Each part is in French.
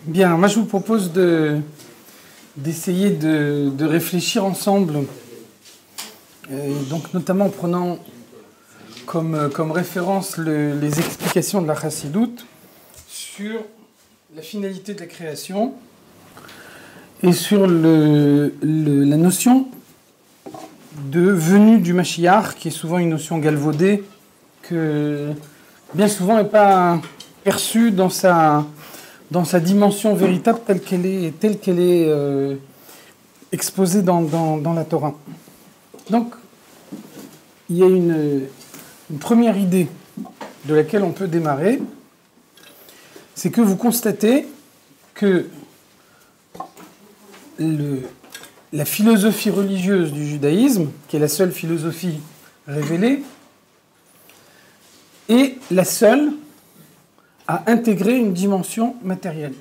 Bien, moi je vous propose d'essayer de réfléchir ensemble, donc notamment en prenant comme référence les explications de la Chassidoute sur la finalité de la création et sur la notion de venue du Mashiach, qui est souvent une notion galvaudée, que bien souvent n'est pas perçue dans sa dimension véritable telle qu'elle est exposée dans la Torah. Donc, il y a une première idée de laquelle on peut démarrer, c'est que vous constatez que la philosophie religieuse du judaïsme, qui est la seule philosophie révélée, est la seule à intégrer une dimension matérielle.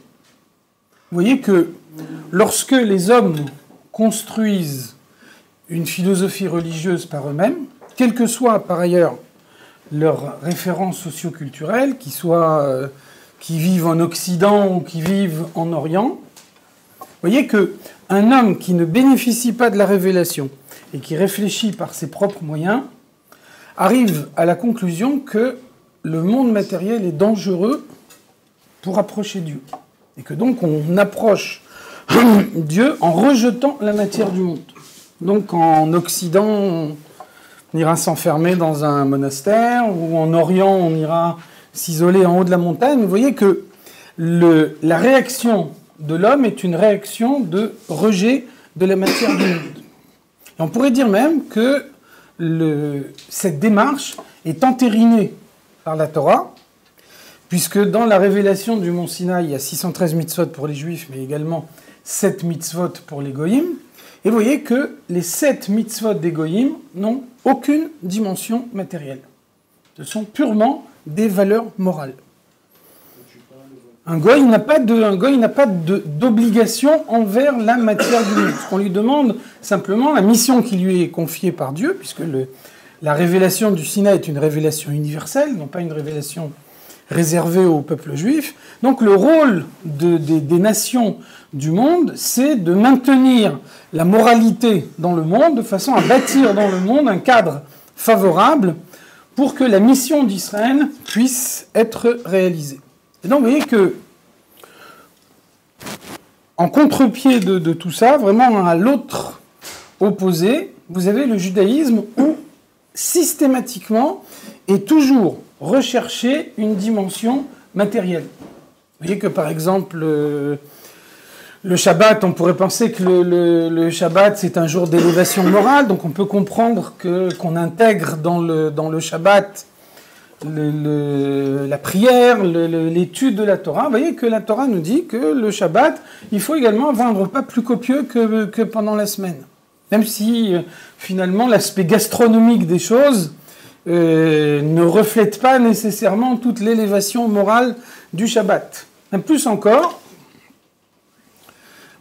Vous voyez que lorsque les hommes construisent une philosophie religieuse par eux-mêmes, quelle que soit par ailleurs leur référence socio-culturelle, qui vivent en Occident ou qui vivent en Orient, vous voyez qu'un homme qui ne bénéficie pas de la révélation et qui réfléchit par ses propres moyens arrive à la conclusion que le monde matériel est dangereux pour approcher Dieu. Et que donc on approche Dieu en rejetant la matière du monde. Donc en Occident, on ira s'enfermer dans un monastère, ou en Orient, on ira s'isoler en haut de la montagne. Vous voyez que la réaction de l'homme est une réaction de rejet de la matière du monde. Et on pourrait dire même que cette démarche est entérinée par la Torah, puisque dans la révélation du mont Sinaï, il y a 613 mitzvot pour les juifs, mais également 7 mitzvot pour les goïms. Et vous voyez que les 7 mitzvot des goïms n'ont aucune dimension matérielle. Ce sont purement des valeurs morales. Un goï n'a pas d'obligation envers la matière du monde. Ce qu'on lui demande simplement, la mission qui lui est confiée par Dieu, puisque la révélation du Sinaï est une révélation universelle, non pas une révélation réservée au peuple juif. Donc le rôle des nations du monde, c'est de maintenir la moralité dans le monde, de façon à bâtir dans le monde un cadre favorable pour que la mission d'Israël puisse être réalisée. Et donc vous voyez que, en contre-pied de tout ça, vraiment à l'autre opposé, vous avez le judaïsme où systématiquement et toujours rechercher une dimension matérielle. Vous voyez que par exemple, le Shabbat, on pourrait penser que le Shabbat c'est un jour d'élévation morale, donc on peut comprendre qu'on intègre dans le Shabbat la prière, l'étude de la Torah. Vous voyez que la Torah nous dit que le Shabbat, il faut également avoir un repas plus copieux que pendant la semaine. Même si, finalement, l'aspect gastronomique des choses ne reflète pas nécessairement toute l'élévation morale du Shabbat. Même plus encore,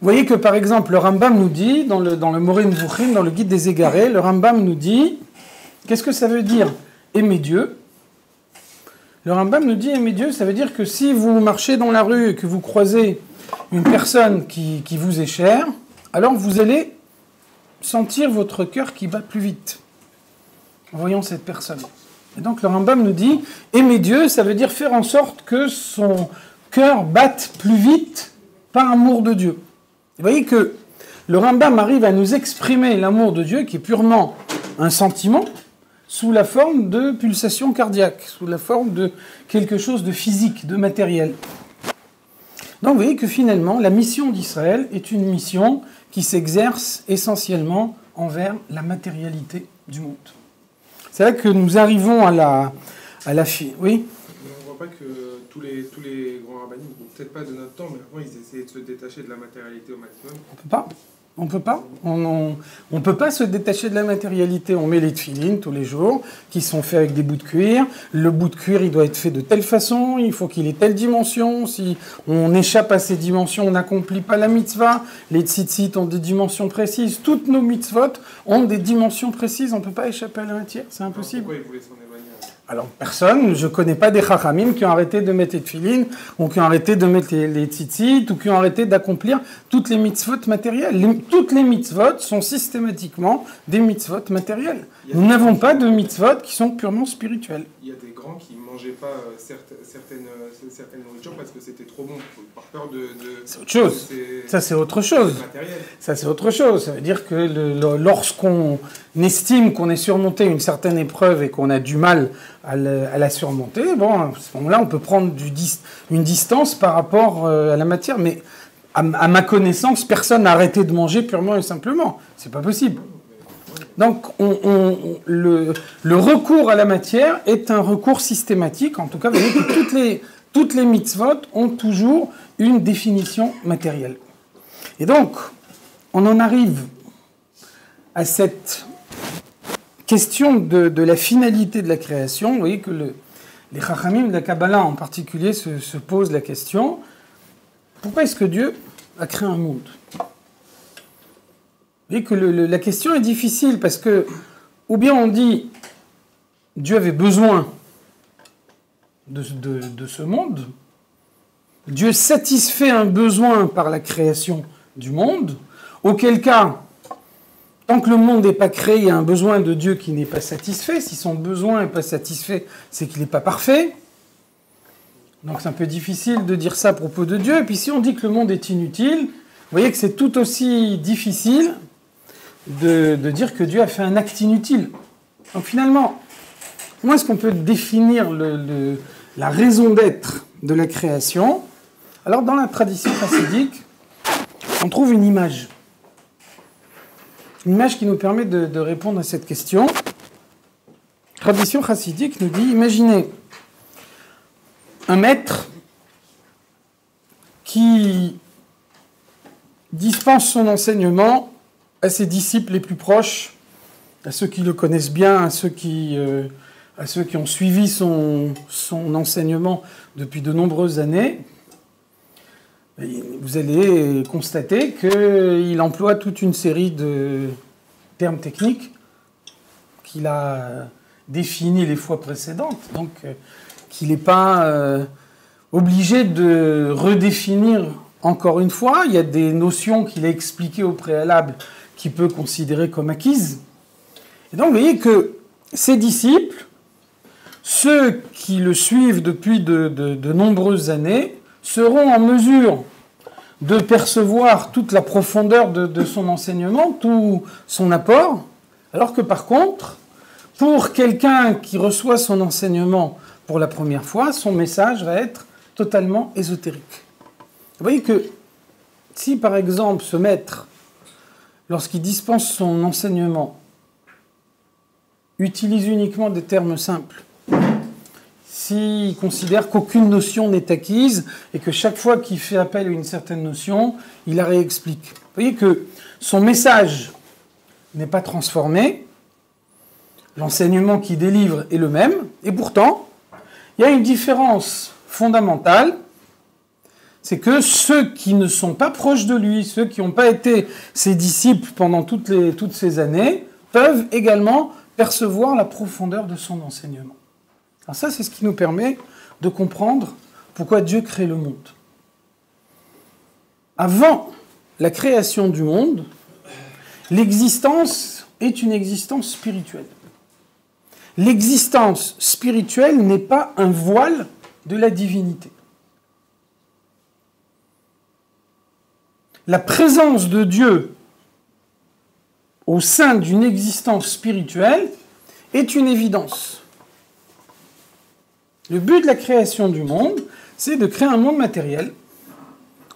vous voyez que, par exemple, le Rambam nous dit, dans le Moreh Nevuchim, dans le Guide des Égarés, le Rambam nous dit, qu'est-ce que ça veut dire aimer Dieu? Le Rambam nous dit aimer Dieu, ça veut dire que si vous marchez dans la rue et que vous croisez une personne qui vous est chère, alors vous allez sentir votre cœur qui bat plus vite en voyant cette personne. Et donc le Rambam nous dit aimer Dieu, ça veut dire faire en sorte que son cœur batte plus vite par amour de Dieu. Vous voyez que le Rambam arrive à nous exprimer l'amour de Dieu qui est purement un sentiment, sous la forme de pulsations cardiaques, sous la forme de quelque chose de physique, de matériel. Donc vous voyez que finalement, la mission d'Israël est une mission qui s'exerce essentiellement envers la matérialité du monde. C'est là que nous arrivons à la oui. On ne voit pas que tous les grands rabbins, peut-être pas de notre temps, mais avant ils essayaient de se détacher de la matérialité au maximum. On peut pas. On peut pas. On peut pas se détacher de la matérialité. On met les tefilines tous les jours, qui sont faits avec des bouts de cuir. Le bout de cuir, il doit être fait de telle façon. Il faut qu'il ait telle dimension. Si on échappe à ces dimensions, on n'accomplit pas la mitzvah. Les tzitzit ont des dimensions précises. Toutes nos mitzvot ont des dimensions précises. On ne peut pas échapper à la matière. C'est impossible. Pourquoi ils voulaient s'en éloigner? Alors, personne, je ne connais pas des chachamim qui ont arrêté de mettre les tefilines, ou qui ont arrêté de mettre les tzitzit, ou qui ont arrêté d'accomplir toutes les mitzvot matérielles. Toutes les mitzvot sont systématiquement des mitzvot matérielles. Nous n'avons pas de mitzvot qui sont purement spirituelles. Il y a des grands qui ne mangeaient pas certaines nourritures parce que c'était trop bon, par peur de... C'est autre chose. Ça, c'est autre chose. Ça, c'est autre chose. Ça veut dire que lorsqu'on estime qu'on est surmonté une certaine épreuve et qu'on a du mal à la surmonter, bon, à ce moment-là, on peut prendre une distance par rapport à la matière. Mais à ma connaissance, personne n'a arrêté de manger purement et simplement. C'est pas possible. Donc, le recours à la matière est un recours systématique. En tout cas, vous voyez que toutes les mitzvot ont toujours une définition matérielle. Et donc, on en arrive à cette question de la finalité de la création. Vous voyez que les chachamim de la Kabbalah en particulier se posent la question, pourquoi est-ce que Dieu a créé un monde ? Vous voyez que la question est difficile parce que, ou bien on dit, Dieu avait besoin de ce monde, Dieu satisfait un besoin par la création du monde, auquel cas, tant que le monde n'est pas créé, il y a un besoin de Dieu qui n'est pas satisfait. Si son besoin n'est pas satisfait, c'est qu'il n'est pas parfait. Donc c'est un peu difficile de dire ça à propos de Dieu. Et puis si on dit que le monde est inutile, vous voyez que c'est tout aussi difficile de dire que Dieu a fait un acte inutile. Donc finalement, comment est-ce qu'on peut définir la raison d'être de la création ? Alors dans la tradition chassidique, on trouve une image. Une image qui nous permet de répondre à cette question. La tradition chassidique nous dit, imaginez un maître qui dispense son enseignement à ses disciples les plus proches, à ceux qui le connaissent bien, à ceux qui ont suivi son enseignement depuis de nombreuses années. Et vous allez constater qu'il emploie toute une série de termes techniques qu'il a définis les fois précédentes, donc qu'il n'est pas obligé de redéfinir encore une fois. Il y a des notions qu'il a expliquées au préalable qu'il peut considérer comme acquises. Et donc, vous voyez que ses disciples, ceux qui le suivent depuis de nombreuses années, seront en mesure de percevoir toute la profondeur de son enseignement, tout son apport, alors que par contre, pour quelqu'un qui reçoit son enseignement pour la première fois, son message va être totalement ésotérique. Vous voyez que si, par exemple, ce maître, lorsqu'il dispense son enseignement, utilise uniquement des termes simples, s'il considère qu'aucune notion n'est acquise et que chaque fois qu'il fait appel à une certaine notion, il la réexplique. Vous voyez que son message n'est pas transformé, l'enseignement qu'il délivre est le même, et pourtant, il y a une différence fondamentale, c'est que ceux qui ne sont pas proches de lui, ceux qui n'ont pas été ses disciples pendant toutes ces années, peuvent également percevoir la profondeur de son enseignement. Alors ça, c'est ce qui nous permet de comprendre pourquoi Dieu crée le monde. Avant la création du monde, l'existence est une existence spirituelle. L'existence spirituelle n'est pas un voile de la divinité. La présence de Dieu au sein d'une existence spirituelle est une évidence. Le but de la création du monde, c'est de créer un monde matériel,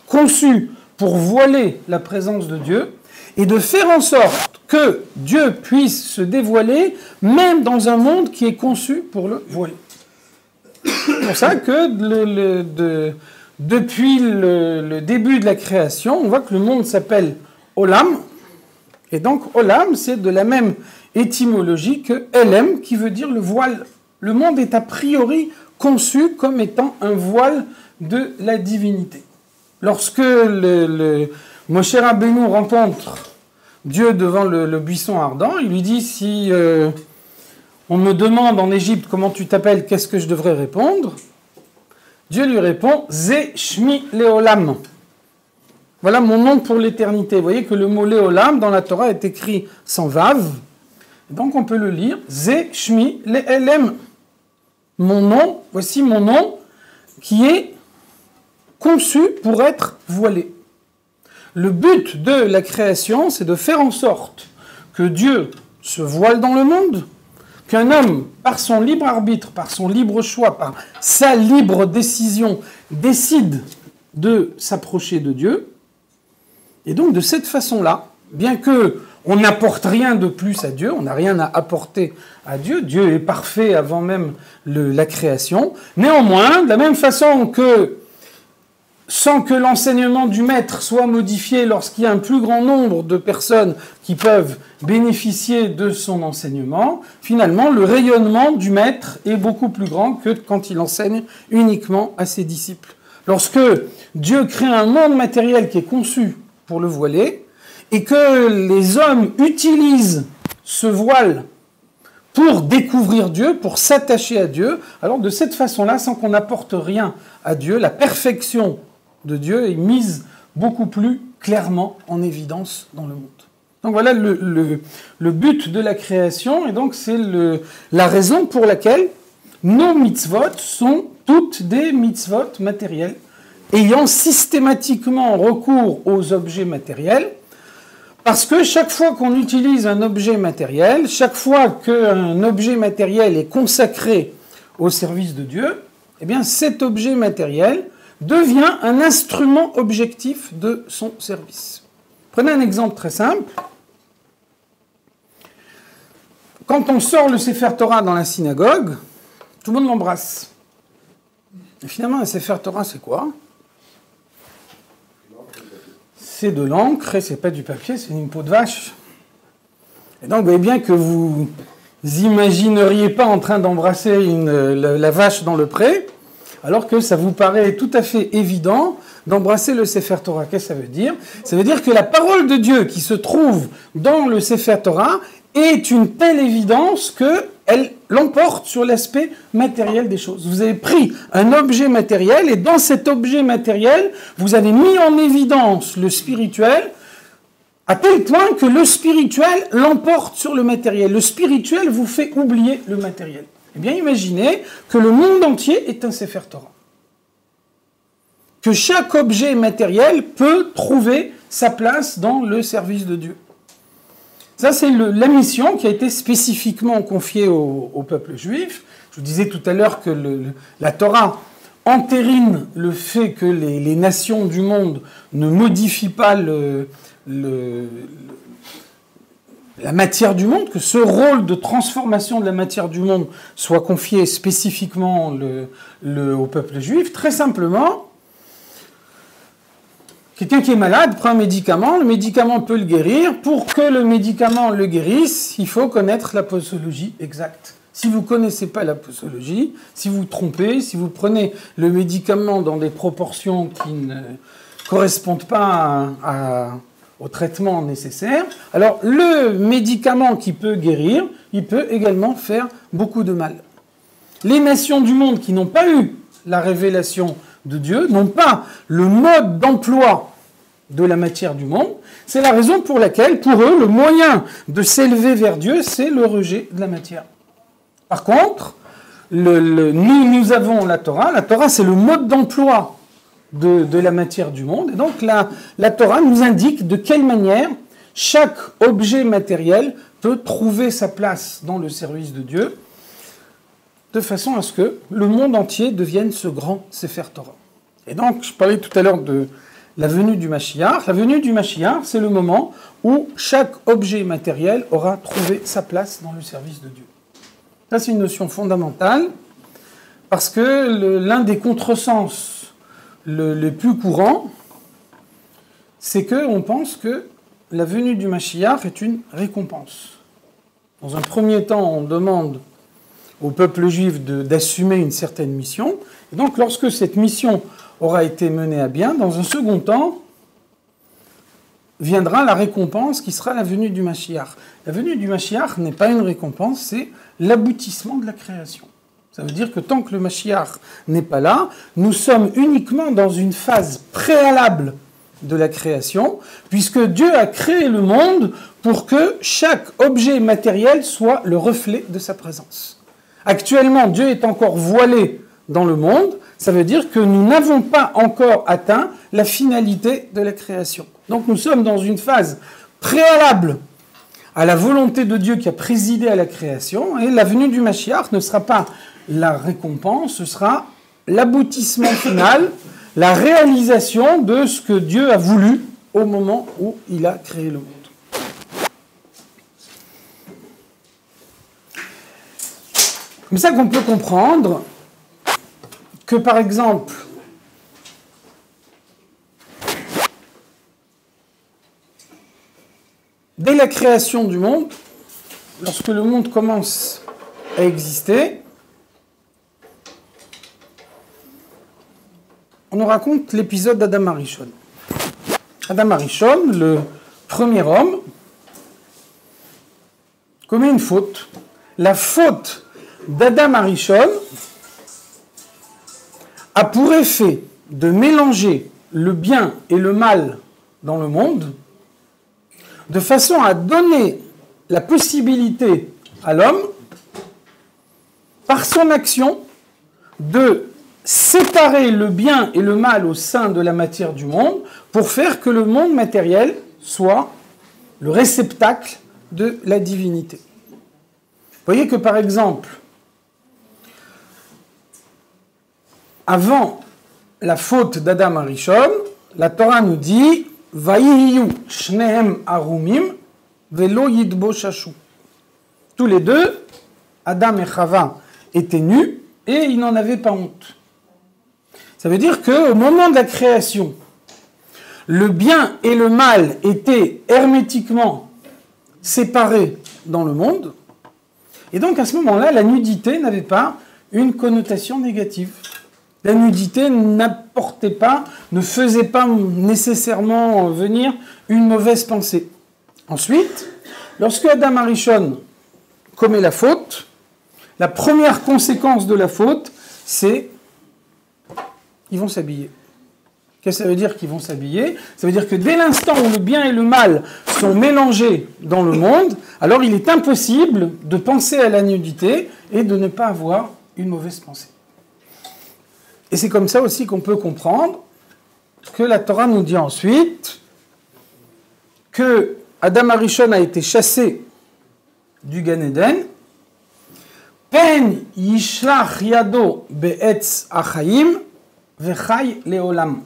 conçu pour voiler la présence de Dieu, et de faire en sorte que Dieu puisse se dévoiler, même dans un monde qui est conçu pour le voiler. C'est pour ça que depuis le début de la création, on voit que le monde s'appelle Olam, et donc Olam, c'est de la même étymologie que Elem, qui veut dire le voile. Le monde est a priori conçu comme étant un voile de la divinité. Lorsque Moshe Rabbeinu rencontre Dieu devant le buisson ardent, il lui dit, si on me demande en Égypte comment tu t'appelles, qu'est-ce que je devrais répondre? Dieu lui répond Ze Shmi Leolam. Voilà mon nom pour l'éternité. Vous voyez que le mot Leolam dans la Torah est écrit sans vav. Donc on peut le lire Ze Shmi Leelem. Mon nom, voici mon nom qui est conçu pour être voilé. Le but de la création, c'est de faire en sorte que Dieu se voile dans le monde, qu'un homme, par son libre arbitre, par son libre choix, par sa libre décision, décide de s'approcher de Dieu. Et donc, de cette façon-là, bien que on n'apporte rien de plus à Dieu, on n'a rien à apporter à Dieu, Dieu est parfait avant même la création, néanmoins, de la même façon que sans que l'enseignement du maître soit modifié lorsqu'il y a un plus grand nombre de personnes qui peuvent bénéficier de son enseignement, finalement, le rayonnement du maître est beaucoup plus grand que quand il enseigne uniquement à ses disciples. Lorsque Dieu crée un monde matériel qui est conçu pour le voiler, et que les hommes utilisent ce voile pour découvrir Dieu, pour s'attacher à Dieu, alors de cette façon-là, sans qu'on n'apporte rien à Dieu, la perfection de Dieu est mise beaucoup plus clairement en évidence dans le monde. Donc voilà le but de la création, et donc c'est la raison pour laquelle nos mitzvot sont toutes des mitzvot matérielles, ayant systématiquement recours aux objets matériels, parce que chaque fois qu'on utilise un objet matériel, chaque fois qu'un objet matériel est consacré au service de Dieu, eh bien cet objet matériel devient un instrument objectif de son service. Prenez un exemple très simple. Quand on sort le Sefer Torah dans la synagogue, tout le monde l'embrasse. Et finalement, un Sefer Torah, c'est quoi? C'est de l'encre et c'est pas du papier, c'est une peau de vache. Et donc, vous voyez bien que vous imagineriez pas en train d'embrasser la vache dans le pré, alors que ça vous paraît tout à fait évident d'embrasser le Sefer Torah. Qu'est-ce que ça veut dire? Ça veut dire que la parole de Dieu qui se trouve dans le Sefer Torah est une telle évidence qu'elle l'emporte sur l'aspect matériel des choses. Vous avez pris un objet matériel et dans cet objet matériel, vous avez mis en évidence le spirituel à tel point que le spirituel l'emporte sur le matériel. Le spirituel vous fait oublier le matériel. Eh bien, imaginez que le monde entier est un Sefer Torah. Que chaque objet matériel peut trouver sa place dans le service de Dieu. Ça, c'est la mission qui a été spécifiquement confiée au peuple juif. Je vous disais tout à l'heure que la Torah entérine le fait que les nations du monde ne modifient pas la matière du monde, que ce rôle de transformation de la matière du monde soit confié spécifiquement au peuple juif. Très simplement, quelqu'un qui est malade prend un médicament, le médicament peut le guérir. Pour que le médicament le guérisse, il faut connaître la posologie exacte. Si vous ne connaissez pas la posologie, si vous vous trompez, si vous prenez le médicament dans des proportions qui ne correspondent pas au traitement nécessaire, alors le médicament qui peut guérir, il peut également faire beaucoup de mal. Les nations du monde qui n'ont pas eu la révélation de Dieu n'ont pas le mode d'emploi de la matière du monde. C'est la raison pour laquelle, pour eux, le moyen de s'élever vers Dieu, c'est le rejet de la matière. Par contre, nous avons la Torah. La Torah, c'est le mode d'emploi de la matière du monde. Et donc, la Torah nous indique de quelle manière chaque objet matériel peut trouver sa place dans le service de Dieu, de façon à ce que le monde entier devienne ce grand Sefer Torah. Et donc, je parlais tout à l'heure de la venue du Mashiach. La venue du Mashiach, c'est le moment où chaque objet matériel aura trouvé sa place dans le service de Dieu. Ça, c'est une notion fondamentale, parce que l'un des contresens les plus courants, c'est qu'on pense que la venue du Mashiach est une récompense. Dans un premier temps, on demande au peuple juif d'assumer une certaine mission. Et donc, lorsque cette mission aura été menée à bien, dans un second temps, viendra la récompense qui sera la venue du Mashiach. La venue du Mashiach n'est pas une récompense, c'est l'aboutissement de la création. Ça veut dire que tant que le Mashiach n'est pas là, nous sommes uniquement dans une phase préalable de la création, puisque Dieu a créé le monde pour que chaque objet matériel soit le reflet de sa présence. Actuellement, Dieu est encore voilé dans le monde, ça veut dire que nous n'avons pas encore atteint la finalité de la création. Donc nous sommes dans une phase préalable à la volonté de Dieu qui a présidé à la création, et la venue du Mashiach ne sera pas la récompense, ce sera l'aboutissement final, la réalisation de ce que Dieu a voulu au moment où il a créé le monde. Comme ça qu'on peut comprendre que, par exemple, dès la création du monde, lorsque le monde commence à exister, on nous raconte l'épisode d'Adam Arishon. Adam Arishon, le premier homme, commet une faute. La faute d'Adam Arishon a pour effet de mélanger le bien et le mal dans le monde, de façon à donner la possibilité à l'homme, par son action, de séparer le bien et le mal au sein de la matière du monde pour faire que le monde matériel soit le réceptacle de la divinité. Vous voyez que par exemple, avant la faute d'Adam Arishon, la Torah nous dit « Vayiyu shnehem arumim velo yidbo shashu » Tous les deux, Adam et Chava, étaient nus et ils n'en avaient pas honte. Ça veut dire qu'au moment de la création, le bien et le mal étaient hermétiquement séparés dans le monde. Et donc à ce moment-là, la nudité n'avait pas une connotation négative. La nudité n'apportait pas, ne faisait pas nécessairement venir une mauvaise pensée. Ensuite, lorsque Adam Arishon commet la faute, la première conséquence de la faute, c'est ils vont s'habiller. Qu'est-ce que ça veut dire qu'ils vont s'habiller? Ça veut dire que dès l'instant où le bien et le mal sont mélangés dans le monde, alors il est impossible de penser à la nudité et de ne pas avoir une mauvaise pensée. Et c'est comme ça aussi qu'on peut comprendre que la Torah nous dit ensuite que Adam Arishon a été chassé du Gan Eden. Pen yishlach yado be'etz achayim vechai leolam.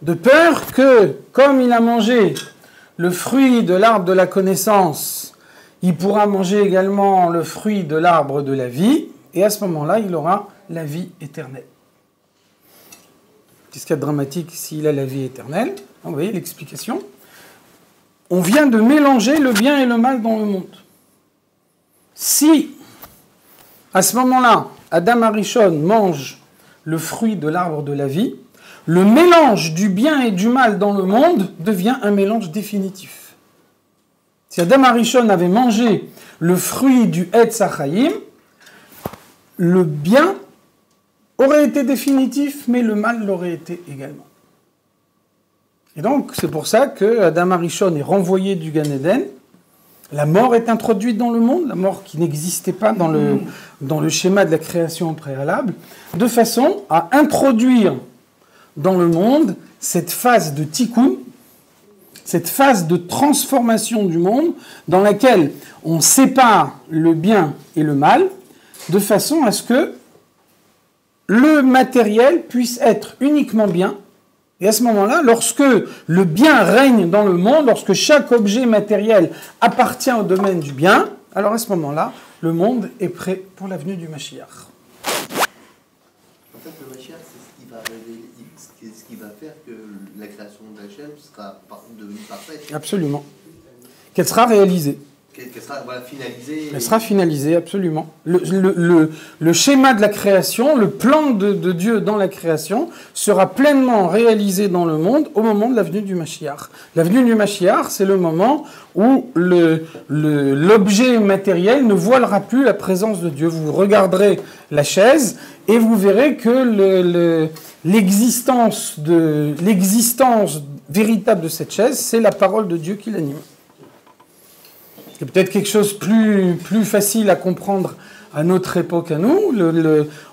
De peur que, comme il a mangé le fruit de l'arbre de la connaissance, il pourra manger également le fruit de l'arbre de la vie, et à ce moment-là, il aura la vie éternelle. Qu'est-ce qu'il y a de dramatique s'il a la vie éternelle? Vous voyez l'explication. On vient de mélanger le bien et le mal dans le monde. Si, à ce moment-là, Adam Arishon mange le fruit de l'arbre de la vie, le mélange du bien et du mal dans le monde devient un mélange définitif. Si Adam Arishon avait mangé le fruit du Etz HaChaim, le bien aurait été définitif, mais le mal l'aurait été également. Et donc, c'est pour ça que Adam Arishon est renvoyé du Gan Eden. La mort est introduite dans le monde, la mort qui n'existait pas dans le schéma de la création préalable, de façon à introduire dans le monde cette phase de tikkun, cette phase de transformation du monde, dans laquelle on sépare le bien et le mal, de façon à ce que le matériel puisse être uniquement bien. Et à ce moment-là, lorsque le bien règne dans le monde, lorsque chaque objet matériel appartient au domaine du bien, alors à ce moment-là, le monde est prêt pour la venue du Mashiach. En fait, le Mashiach, c'est ce qui va révéler, ce qui va faire que la création d'Hachem sera devenue parfaite. Absolument. Qu'elle sera réalisée. Qu'elle sera voilà, finalisée. Elle sera finalisée, absolument. Le schéma de la création, le plan de Dieu dans la création sera pleinement réalisé dans le monde au moment de la venue du Mashiach. La venue du Mashiach, c'est le moment où l'objet matériel ne voilera plus la présence de Dieu. Vous regarderez la chaise et vous verrez que l'existence véritable de cette chaise, c'est la parole de Dieu qui l'anime. C'est peut-être quelque chose plus facile à comprendre à notre époque à nous.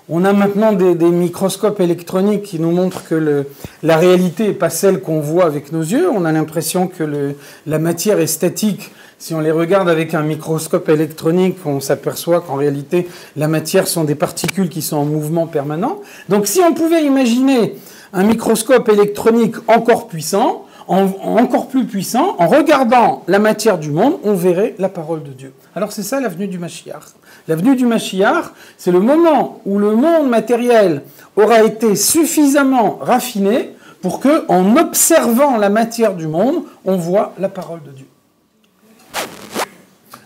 On a maintenant des microscopes électroniques qui nous montrent que la réalité n'est pas celle qu'on voit avec nos yeux. On a l'impression que la matière est statique. Si on les regarde avec un microscope électronique, on s'aperçoit qu'en réalité, la matière sont des particules qui sont en mouvement permanent. Donc si on pouvait imaginer un microscope électronique encore puissant, encore plus puissant, en regardant la matière du monde, on verrait la parole de Dieu. Alors c'est ça la venue du Mashiach. La venue du Mashiach, c'est le moment où le monde matériel aura été suffisamment raffiné pour que, en observant la matière du monde, on voit la parole de Dieu.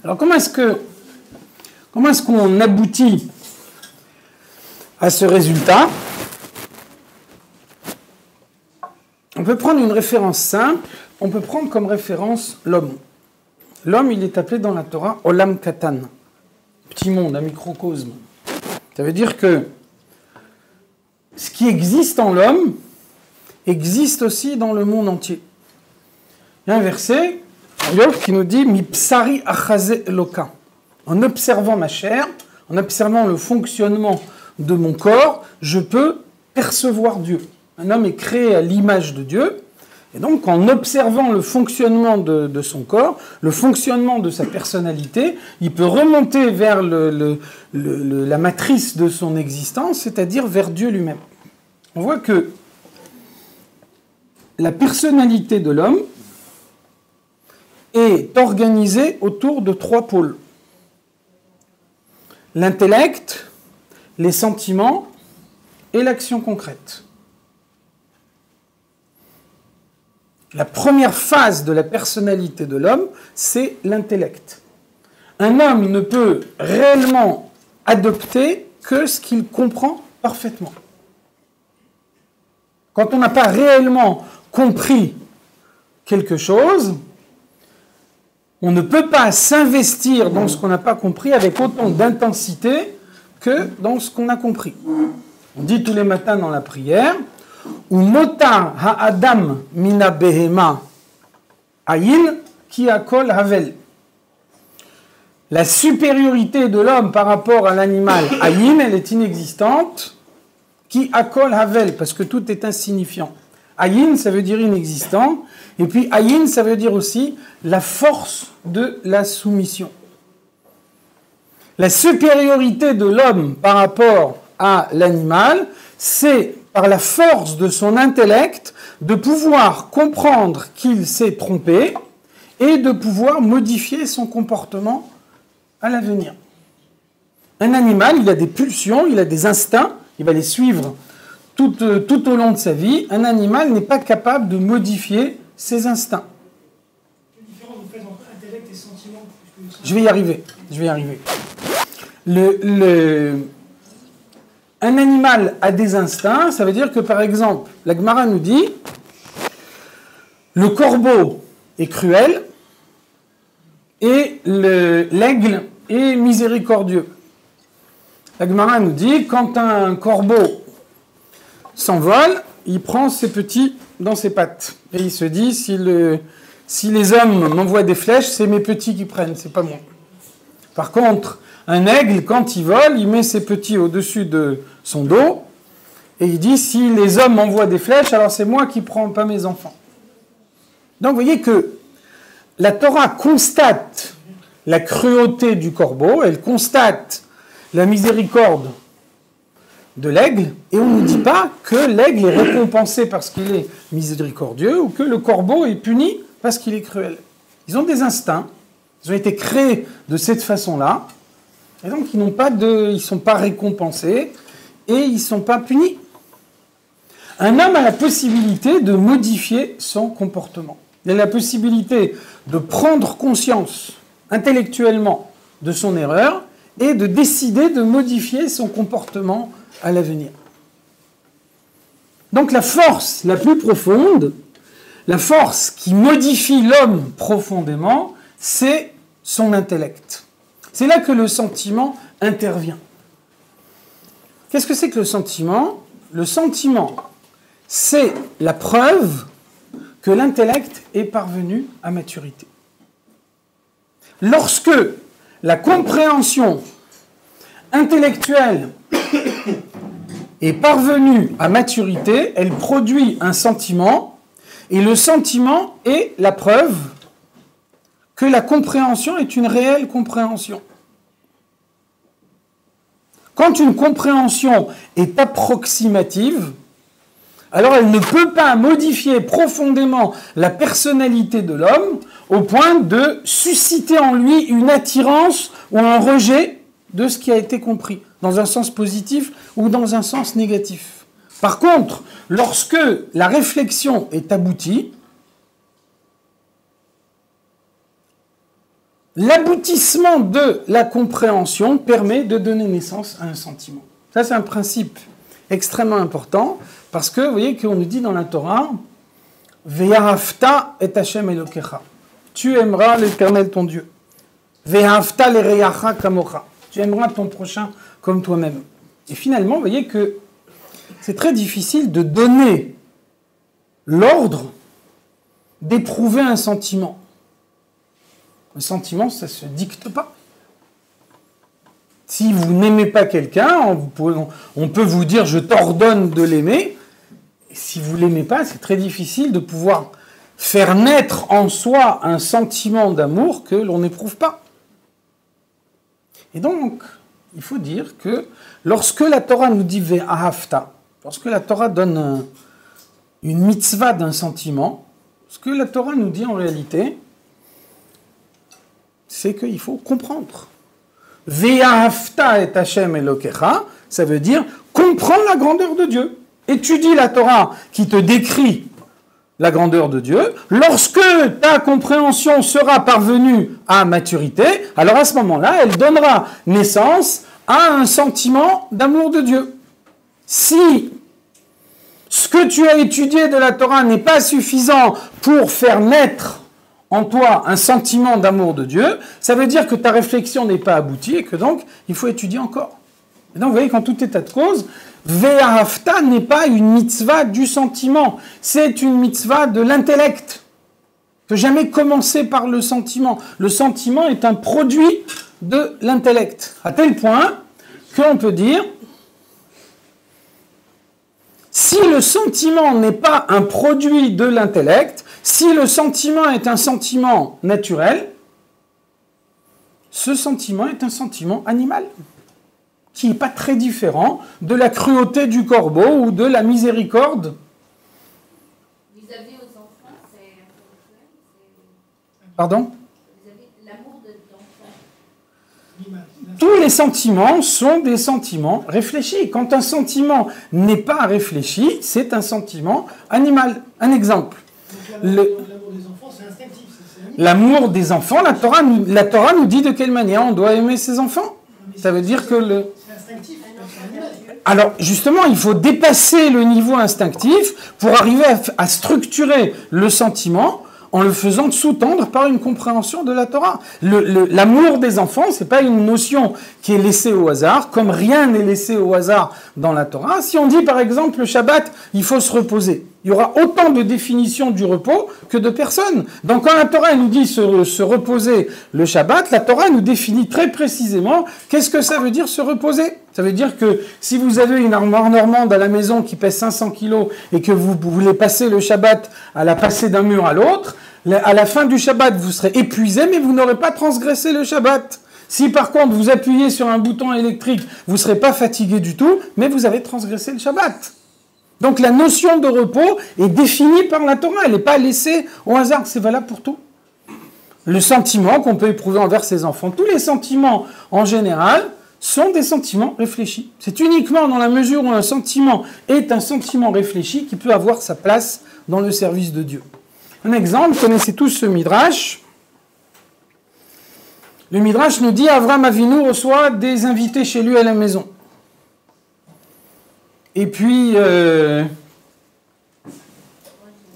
Alors comment est-ce qu'on aboutit à ce résultat ? On peut prendre une référence simple, on peut prendre comme référence l'homme. L'homme, il est appelé dans la Torah Olam Katan, petit monde, un microcosme. Ça veut dire que ce qui existe en l'homme existe aussi dans le monde entier. Il y a un verset, Yov, qui nous dit « Mi psari achaze eloka ». En observant ma chair, en observant le fonctionnement de mon corps, je peux percevoir Dieu. Un homme est créé à l'image de Dieu, et donc en observant le fonctionnement de son corps, le fonctionnement de sa personnalité, il peut remonter vers la matrice de son existence, c'est-à-dire vers Dieu lui-même. On voit que la personnalité de l'homme est organisée autour de 3 pôles. L'intellect, les sentiments et l'action concrète. La première phase de la personnalité de l'homme, c'est l'intellect. Un homme ne peut réellement adopter que ce qu'il comprend parfaitement. Quand on n'a pas réellement compris quelque chose, on ne peut pas s'investir dans ce qu'on n'a pas compris avec autant d'intensité que dans ce qu'on a compris. On dit tous les matins dans la prière, Umota ha'adam mina behema ayin ki akol havel. La supériorité de l'homme par rapport à l'animal ayin, elle est inexistante. Ki akol havel, parce que tout est insignifiant. Ayin, ça veut dire inexistant. Et puis ayin, ça veut dire aussi la force de la soumission. La supériorité de l'homme par rapport à l'animal, c'est par la force de son intellect, de pouvoir comprendre qu'il s'est trompé et de pouvoir modifier son comportement à l'avenir. Un animal, il a des pulsions, il a des instincts, il va les suivre tout au long de sa vie. Un animal n'est pas capable de modifier ses instincts. Quelle différence vous faites entre intellect et sentiment ? Je vais y arriver. Un animal a des instincts, ça veut dire que, par exemple, la Gemara nous dit le corbeau est cruel et l'aigle est miséricordieux. La Gemara nous dit quand un corbeau s'envole, il prend ses petits dans ses pattes. Et il se dit si les hommes m'envoient des flèches, c'est mes petits qui prennent, c'est pas moi. Par contre, un aigle, quand il vole, il met ses petits au-dessus de son dos et il dit si les hommes m'envoient des flèches, alors c'est moi qui prends, pas mes enfants. Donc vous voyez que la Torah constate la cruauté du corbeau, elle constate la miséricorde de l'aigle, et on ne nous dit pas que l'aigle est récompensé parce qu'il est miséricordieux ou que le corbeau est puni parce qu'il est cruel. Ils ont des instincts, ils ont été créés de cette façon-là, et donc ils ne sont pas récompensés et ils ne sont pas punis. Un homme a la possibilité de modifier son comportement. Il a la possibilité de prendre conscience intellectuellement de son erreur et de décider de modifier son comportement à l'avenir. Donc la force la plus profonde, la force qui modifie l'homme profondément, c'est son intellect. C'est là que le sentiment intervient. Qu'est-ce que c'est que le sentiment ? Le sentiment, c'est la preuve que l'intellect est parvenu à maturité. Lorsque la compréhension intellectuelle est parvenue à maturité, elle produit un sentiment, et le sentiment est la preuve que la compréhension est une réelle compréhension. Quand une compréhension est approximative, alors elle ne peut pas modifier profondément la personnalité de l'homme au point de susciter en lui une attirance ou un rejet de ce qui a été compris, dans un sens positif ou dans un sens négatif. Par contre, lorsque la réflexion est aboutie, l'aboutissement de la compréhension permet de donner naissance à un sentiment. Ça, c'est un principe extrêmement important, parce que, vous voyez qu'on nous dit dans la Torah, « Ve'ahavta et Hashem Elokecha » tu aimeras l'Éternel ton Dieu. « Ve'ahavta l'ereyacha kamocha » tu aimeras ton prochain comme toi-même. Et finalement, vous voyez que c'est très difficile de donner l'ordre d'éprouver un sentiment. Un sentiment, ça ne se dicte pas. Si vous n'aimez pas quelqu'un, on peut vous dire « je t'ordonne de l'aimer ». Et si vous ne l'aimez pas, c'est très difficile de pouvoir faire naître en soi un sentiment d'amour que l'on n'éprouve pas. Et donc, il faut dire que lorsque la Torah nous dit « ve'ahavta », lorsque la Torah donne une mitzvah d'un sentiment, ce que la Torah nous dit en réalité, c'est qu'il faut comprendre. Ve'ahavta et Hashem Elokecha, ça veut dire comprends la grandeur de Dieu. Étudie la Torah qui te décrit la grandeur de Dieu. Lorsque ta compréhension sera parvenue à maturité, alors à ce moment-là, elle donnera naissance à un sentiment d'amour de Dieu. Si ce que tu as étudié de la Torah n'est pas suffisant pour faire naître en toi un sentiment d'amour de Dieu, ça veut dire que ta réflexion n'est pas aboutie et que donc il faut étudier encore. Et donc vous voyez qu'en tout état de cause, Ve'ahavta n'est pas une mitzvah du sentiment, c'est une mitzvah de l'intellect. Il ne faut jamais commencer par le sentiment. Le sentiment est un produit de l'intellect, à tel point qu'on peut dire, si le sentiment n'est pas un produit de l'intellect, si le sentiment est un sentiment naturel, ce sentiment est un sentiment animal, qui n'est pas très différent de la cruauté du corbeau ou de la miséricorde. Vis-à-vis aux enfants, c'est intellectuel, Pardon ? vis-à-vis de l'amour de l'enfant. Tous les sentiments sont des sentiments réfléchis. Quand un sentiment n'est pas réfléchi, c'est un sentiment animal. Un exemple. L'amour des enfants, c'est instinctif. L'amour des enfants, la Torah nous dit de quelle manière on doit aimer ses enfants. Ça veut dire que C'est instinctif, c'est animal. Alors, justement, il faut dépasser le niveau instinctif pour arriver à structurer le sentiment en le faisant sous-tendre par une compréhension de la Torah. L'amour des enfants, ce n'est pas une notion qui est laissée au hasard, comme rien n'est laissé au hasard dans la Torah. Si on dit, par exemple, le Shabbat, il faut se reposer, il y aura autant de définitions du repos que de personnes. Donc quand la Torah nous dit se reposer le Shabbat, la Torah nous définit très précisément qu'est-ce que ça veut dire se reposer. Ça veut dire que si vous avez une armoire normande à la maison qui pèse 500 kilos et que vous voulez passer le Shabbat à la passer d'un mur à l'autre, à la fin du Shabbat, vous serez épuisé, mais vous n'aurez pas transgressé le Shabbat. Si par contre vous appuyez sur un bouton électrique, vous ne serez pas fatigué du tout, mais vous avez transgressé le Shabbat. Donc la notion de repos est définie par la Torah, elle n'est pas laissée au hasard, c'est valable pour tout. Le sentiment qu'on peut éprouver envers ses enfants, tous les sentiments en général sont des sentiments réfléchis. C'est uniquement dans la mesure où un sentiment est un sentiment réfléchi qui peut avoir sa place dans le service de Dieu. Un exemple, vous connaissez tous ce midrash. Le Midrash nous dit Avram Avinu reçoit des invités chez lui à la maison. Et puis,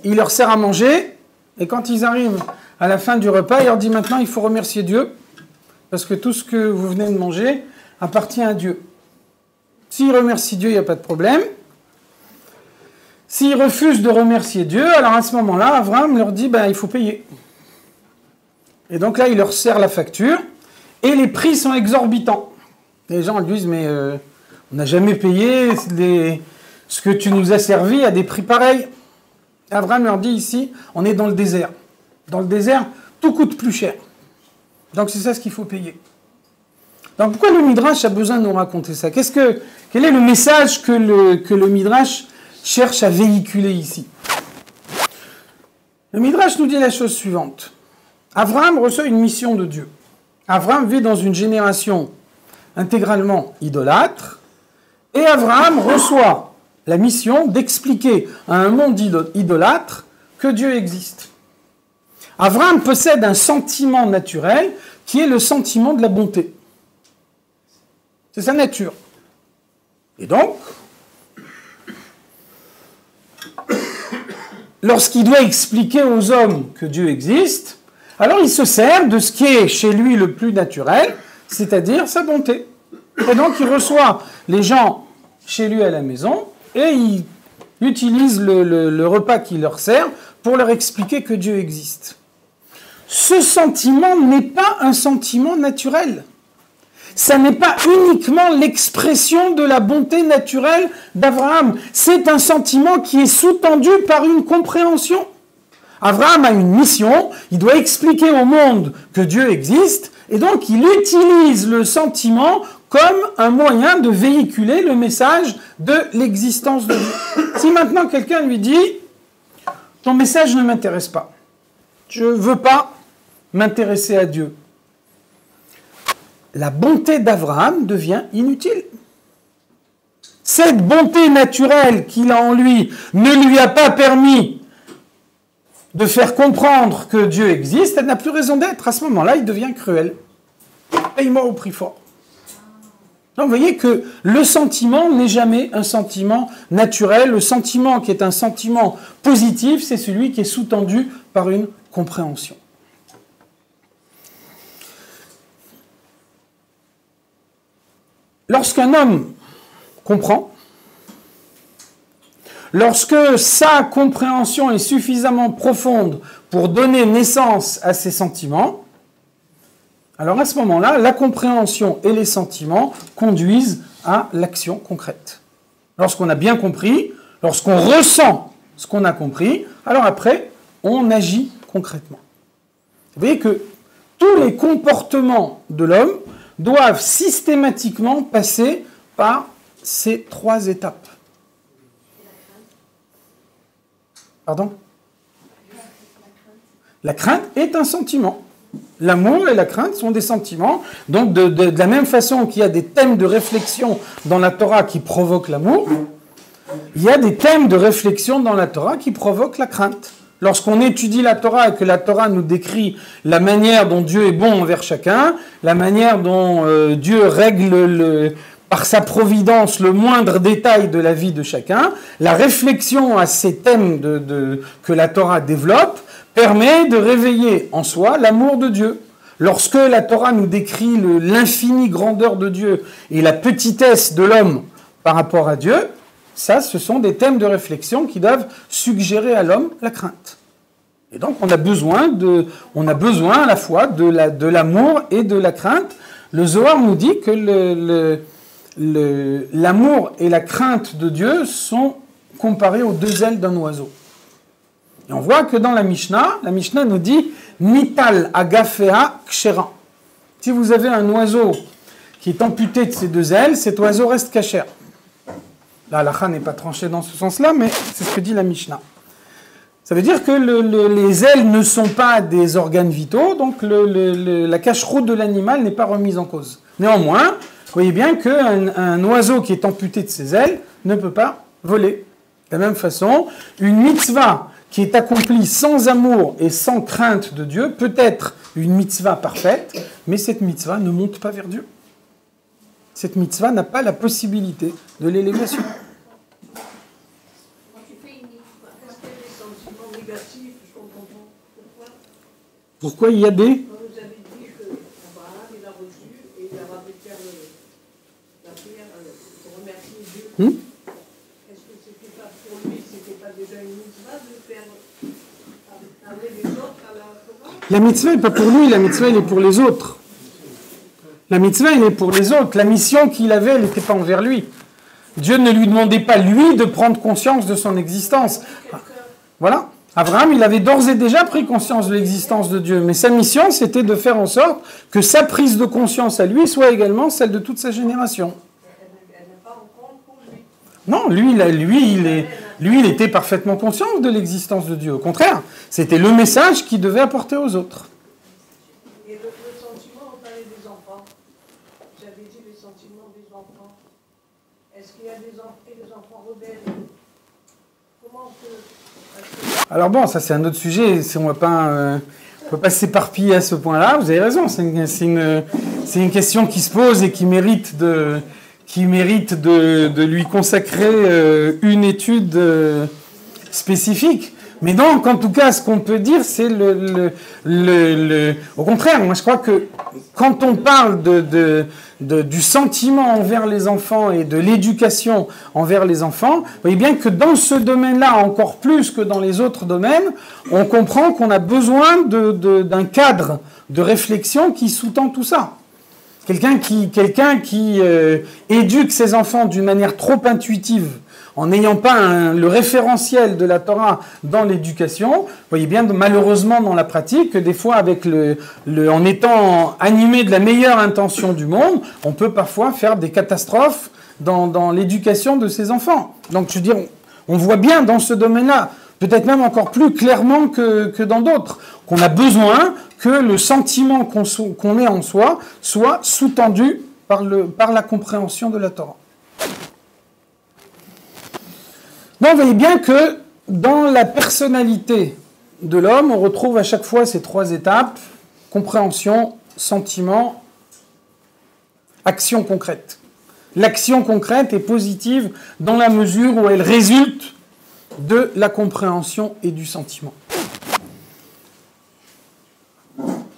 il leur sert à manger. Et quand ils arrivent à la fin du repas, il leur dit maintenant, il faut remercier Dieu. Parce que tout ce que vous venez de manger appartient à Dieu. S'ils remercient Dieu, il n'y a pas de problème. S'ils refusent de remercier Dieu, alors à ce moment-là, Avram leur dit, il faut payer. Et donc là, il leur sert la facture. Et les prix sont exorbitants. Les gens lui disent, mais on n'a jamais payé ce que tu nous as servi à des prix pareils. Avram leur dit ici, on est dans le désert. Dans le désert, tout coûte plus cher. Donc c'est ça ce qu'il faut payer. Donc pourquoi le Midrash a besoin de nous raconter ça? Quel est le message que le Midrash cherche à véhiculer ici? Le Midrash nous dit la chose suivante. Avram reçoit une mission de Dieu. Avram vit dans une génération intégralement idolâtre, et Avram reçoit la mission d'expliquer à un monde idolâtre que Dieu existe. Avram possède un sentiment naturel qui est le sentiment de la bonté. C'est sa nature. Et donc, lorsqu'il doit expliquer aux hommes que Dieu existe, alors il se sert de ce qui est chez lui le plus naturel, c'est-à-dire sa bonté. Et donc il reçoit les gens chez lui à la maison et il utilise le repas qu'il leur sert pour leur expliquer que Dieu existe. Ce sentiment n'est pas un sentiment naturel. Ça n'est pas uniquement l'expression de la bonté naturelle d'Abraham. C'est un sentiment qui est sous-tendu par une compréhension. Abraham a une mission, il doit expliquer au monde que Dieu existe, et donc il utilise le sentiment comme un moyen de véhiculer le message de l'existence de Dieu. Si maintenant quelqu'un lui dit « ton message ne m'intéresse pas, je ne veux pas m'intéresser à Dieu », la bonté d'Abraham devient inutile. Cette bonté naturelle qu'il a en lui ne lui a pas permis de faire comprendre que Dieu existe, elle n'a plus raison d'être. À ce moment-là, il devient cruel. Paye-moi au prix fort. Donc vous voyez que le sentiment n'est jamais un sentiment naturel. Le sentiment qui est un sentiment positif, c'est celui qui est sous-tendu par une compréhension. Lorsqu'un homme comprend, lorsque sa compréhension est suffisamment profonde pour donner naissance à ses sentiments, alors à ce moment-là, la compréhension et les sentiments conduisent à l'action concrète. Lorsqu'on a bien compris, lorsqu'on ressent ce qu'on a compris, alors après, on agit concrètement. Vous voyez que tous les comportements de l'homme doivent systématiquement passer par ces trois étapes. Pardon ? La crainte est un sentiment. L'amour et la crainte sont des sentiments. Donc de la même façon qu'il y a des thèmes de réflexion dans la Torah qui provoquent l'amour, il y a des thèmes de réflexion dans la Torah qui provoquent la crainte. Lorsqu'on étudie la Torah et que la Torah nous décrit la manière dont Dieu est bon envers chacun, la manière dont Dieu règle par sa providence le moindre détail de la vie de chacun, la réflexion à ces thèmes que la Torah développe permet de réveiller en soi l'amour de Dieu. Lorsque la Torah nous décrit l'infinie grandeur de Dieu et la petitesse de l'homme par rapport à Dieu, ça, ce sont des thèmes de réflexion qui doivent suggérer à l'homme la crainte. Et donc, on a besoin à la fois de l'amour et de la crainte. Le Zohar nous dit que l'amour et la crainte de Dieu sont comparés aux deux ailes d'un oiseau. Et on voit que dans la Mishnah nous dit « Nital agafea kshera ». Si vous avez un oiseau qui est amputé de ses deux ailes, cet oiseau reste kasher. La halakha n'est pas tranchée dans ce sens-là, mais c'est ce que dit la Mishnah. Ça veut dire que les ailes ne sont pas des organes vitaux, donc la cacheroute de l'animal n'est pas remise en cause. Néanmoins, vous voyez bien qu'un oiseau qui est amputé de ses ailes ne peut pas voler. De la même façon, une mitzvah qui est accomplie sans amour et sans crainte de Dieu peut être une mitzvah parfaite, mais cette mitzvah ne monte pas vers Dieu. Cette mitzvah n'a pas la possibilité de l'élévation. Quand tu fais une mitzvah, Est-ce qu'il y a des sentiments négatifs? Je comprends pas. Pourquoi? Pourquoi il y a des... Quand vous avez dit qu'Abraham, il a reçu et il a rappelé faire la prière pour remercier Dieu. Est-ce que c'était pas pour lui, c'était pas déjà une mitzvah de faire amener les autres à la Torah? La mitzvah n'est pas pour lui, la mitzvah elle est pour les autres. La mitzvah elle est pour les autres. La mission qu'il avait, elle n'était pas envers lui. Dieu ne lui demandait pas, lui, de prendre conscience de son existence. Voilà. Abraham, il avait d'ores et déjà pris conscience de l'existence de Dieu. Mais sa mission, c'était de faire en sorte que sa prise de conscience à lui soit également celle de toute sa génération. Elle n'est pas en compte pour lui. Non, lui, il était parfaitement conscient de l'existence de Dieu. Au contraire, c'était le message qu'il devait apporter aux autres. Et le sentiment, on parlait des enfants. J'avais dit les sentiments des enfants. Est-ce qu'il y a des enfants rebelles? Comment on peut... Alors bon, ça c'est un autre sujet. On ne peut pas s'éparpiller à ce point-là. Vous avez raison. C'est une question qui se pose et qui mérite de lui consacrer une étude spécifique. Mais donc, en tout cas, ce qu'on peut dire, c'est au contraire, moi je crois que quand on parle du sentiment envers les enfants et de l'éducation envers les enfants, vous voyez bien que dans ce domaine-là, encore plus que dans les autres domaines, on comprend qu'on a besoin d'un cadre de réflexion qui sous-tend tout ça. Quelqu'un qui éduque ses enfants d'une manière trop intuitive, en n'ayant pas le référentiel de la Torah dans l'éducation, vous voyez bien malheureusement dans la pratique que des fois en étant animé de la meilleure intention du monde, on peut parfois faire des catastrophes dans l'éducation de ses enfants. Donc je veux dire, on voit bien dans ce domaine-là, peut-être même encore plus clairement que dans d'autres, qu'on a besoin que le sentiment qu'on ait en soi soit sous-tendu par la compréhension de la Torah. Donc, vous voyez bien que dans la personnalité de l'homme, on retrouve à chaque fois ces trois étapes: compréhension, sentiment, action concrète. L'action concrète est positive dans la mesure où elle résulte de la compréhension et du sentiment.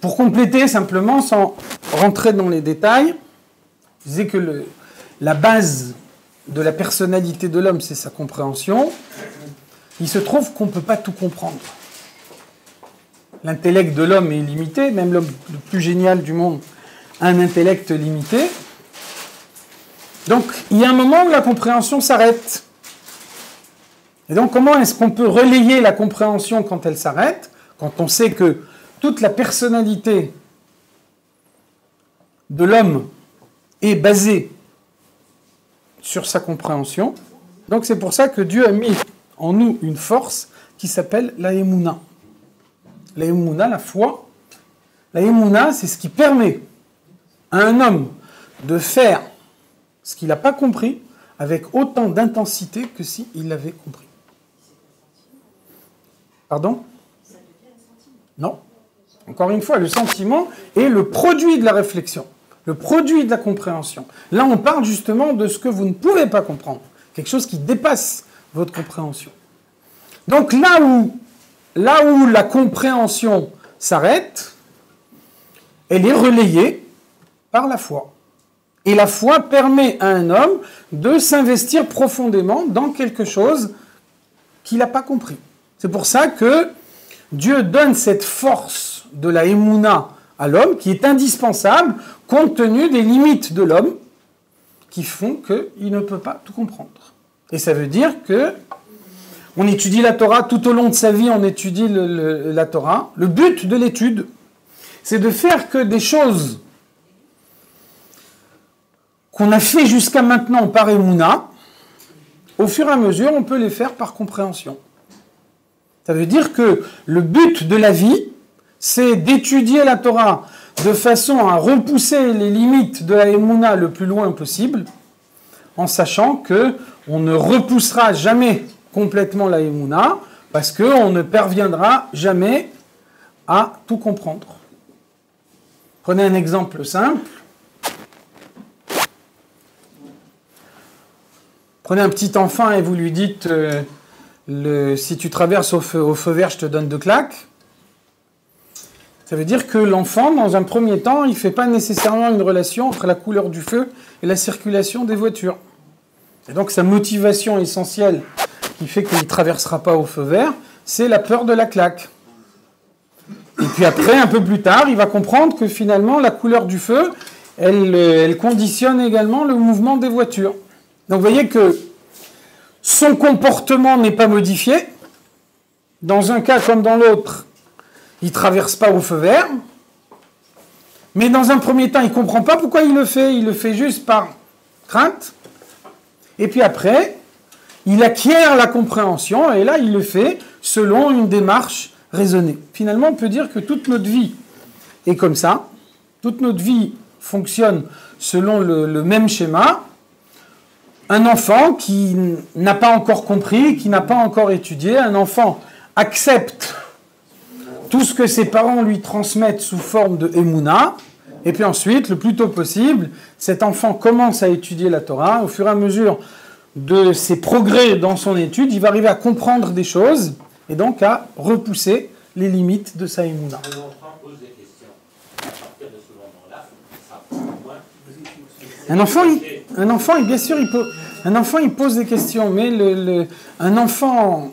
Pour compléter simplement, sans rentrer dans les détails, je disais que la base de la personnalité de l'homme, c'est sa compréhension. Il se trouve qu'on ne peut pas tout comprendre. L'intellect de l'homme est limité, même l'homme le plus génial du monde a un intellect limité. Donc, il y a un moment où la compréhension s'arrête. Et donc, comment est-ce qu'on peut relayer la compréhension quand elle s'arrête, quand on sait que toute la personnalité de l'homme est basée sur sa compréhension? Donc c'est pour ça que Dieu a mis en nous une force qui s'appelle la Emouna. La Emouna, la foi. La Emouna, c'est ce qui permet à un homme de faire ce qu'il n'a pas compris avec autant d'intensité que s'il l'avait compris. Pardon? Non. Encore une fois, le sentiment est le produit de la réflexion, le produit de la compréhension. Là, on parle justement de ce que vous ne pouvez pas comprendre, quelque chose qui dépasse votre compréhension. Donc là où la compréhension s'arrête, elle est relayée par la foi. Et la foi permet à un homme de s'investir profondément dans quelque chose qu'il n'a pas compris. C'est pour ça que Dieu donne cette force de la Emouna à l'homme qui est indispensable compte tenu des limites de l'homme qui font qu'il ne peut pas tout comprendre. Et ça veut dire que on étudie la Torah tout au long de sa vie, on étudie la Torah. Le but de l'étude, c'est de faire que des choses qu'on a fait jusqu'à maintenant par Emouna, au fur et à mesure, on peut les faire par compréhension. Ça veut dire que le but de la vie, c'est d'étudier la Torah de façon à repousser les limites de la Emouna le plus loin possible, en sachant qu'on ne repoussera jamais complètement la Emouna, Parce qu'on ne parviendra jamais à tout comprendre. Prenez un exemple simple. Prenez un petit enfant et vous lui dites si tu traverses au feu vert, je te donne 2 claques. Ça veut dire que l'enfant, dans un premier temps, il ne fait pas nécessairement une relation entre la couleur du feu et la circulation des voitures. Et donc sa motivation essentielle qui fait qu'il ne traversera pas au feu vert, c'est la peur de la claque. Et puis après, un peu plus tard, il va comprendre que finalement, la couleur du feu, elle conditionne également le mouvement des voitures. Donc vous voyez que son comportement n'est pas modifié. Dans un cas comme dans l'autre, il ne traverse pas au feu vert. Mais dans un premier temps, il ne comprend pas pourquoi il le fait. Il le fait juste par crainte. Et puis après, il acquiert la compréhension et là, il le fait selon une démarche raisonnée. Finalement, on peut dire que toute notre vie est comme ça. Toute notre vie fonctionne selon le même schéma. Un enfant qui n'a pas encore compris, qui n'a pas encore étudié, un enfant accepte tout ce que ses parents lui transmettent sous forme de émouna, et puis ensuite, le plus tôt possible, cet enfant commence à étudier la Torah. Au fur et à mesure de ses progrès dans son étude, il va arriver à comprendre des choses, et donc à repousser les limites de sa émouna. Un enfant pose des questions. À partir de ce moment-là, ça prend moins. Un enfant, il pose des questions, mais un enfant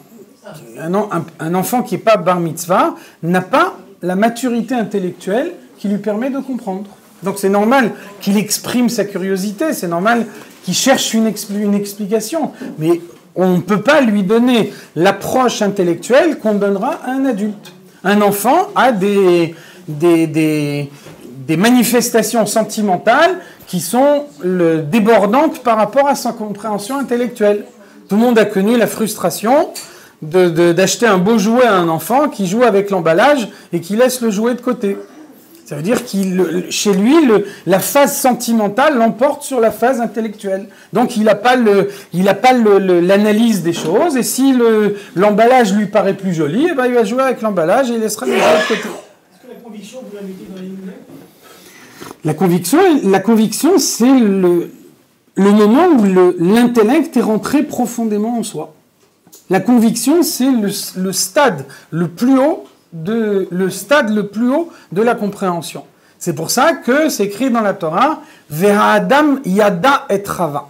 qui n'est pas bar mitzvah n'a pas la maturité intellectuelle qui lui permet de comprendre. Donc c'est normal qu'il exprime sa curiosité, c'est normal qu'il cherche une explication, mais on ne peut pas lui donner l'approche intellectuelle qu'on donnera à un adulte. Un enfant a des manifestations sentimentales qui sont débordantes par rapport à sa compréhension intellectuelle. Tout le monde a connu la frustration d'acheter un beau jouet à un enfant qui joue avec l'emballage et qui laisse le jouet de côté. Ça veut dire chez lui, la phase sentimentale l'emporte sur la phase intellectuelle. Donc il n'a pas l'analyse des choses, et si l'emballage lui paraît plus joli, eh ben, il va jouer avec l'emballage et il laissera le jouet de côté. Est-ce que la conviction, vous la mettez dans les moulins? La conviction, c'est le moment où l'intellect est rentré profondément en soi. La conviction, c'est le stade le plus haut de la compréhension. C'est pour ça que c'est écrit dans la Torah, Vera Adam yada et Chava.